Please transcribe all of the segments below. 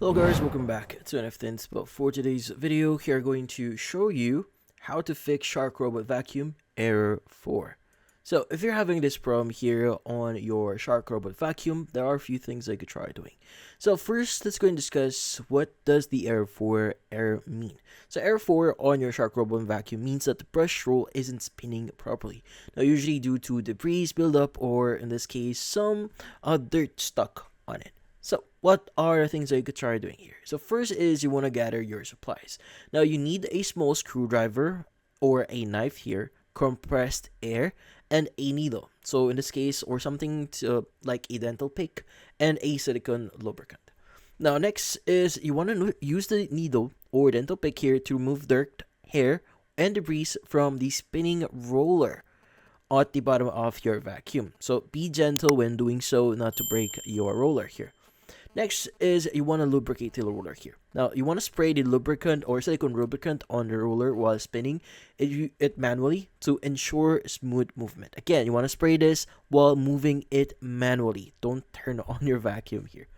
Hello guys, welcome back to NFT Inspo. For today's video, here I'm going to show you how to fix Shark Robot Vacuum Error 4. So if you're having this problem here on your Shark Robot Vacuum, there are a few things I could try doing. So first, let's go and discuss what does the Error 4 error mean. So Error 4 on your Shark Robot Vacuum means that the brush roll isn't spinning properly. Now usually due to debris buildup or in this case some dirt stuck on it. So, what are the things that you could try doing here? So, first is you want to gather your supplies. Now, you need a small screwdriver or a knife here, compressed air, and a needle. So, in this case, or something like a dental pick and a silicone lubricant. Now, next is you want to use the needle or dental pick here to remove dirt, hair, and debris from the spinning roller at the bottom of your vacuum. So, be gentle when doing so, not to break your roller here. Next is you want to lubricate the roller here. Now, you want to spray the lubricant or silicone lubricant on the roller while spinning it manually to ensure smooth movement. Again, you want to spray this while moving it manually. Don't turn on your vacuum here.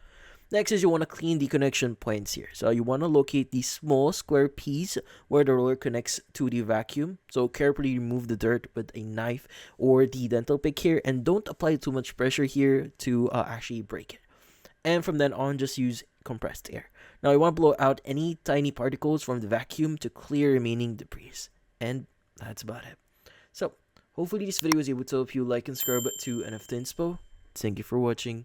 Next is you want to clean the connection points here. So you want to locate the small square piece where the roller connects to the vacuum. So carefully remove the dirt with a knife or the dental pick here, and don't apply too much pressure here to actually break it. And from then on, just use compressed air. Now, you want to blow out any tiny particles from the vacuum to clear remaining debris. And that's about it. So, hopefully this video was able to help you. Like and subscribe to NFT Inspo. Thank you for watching.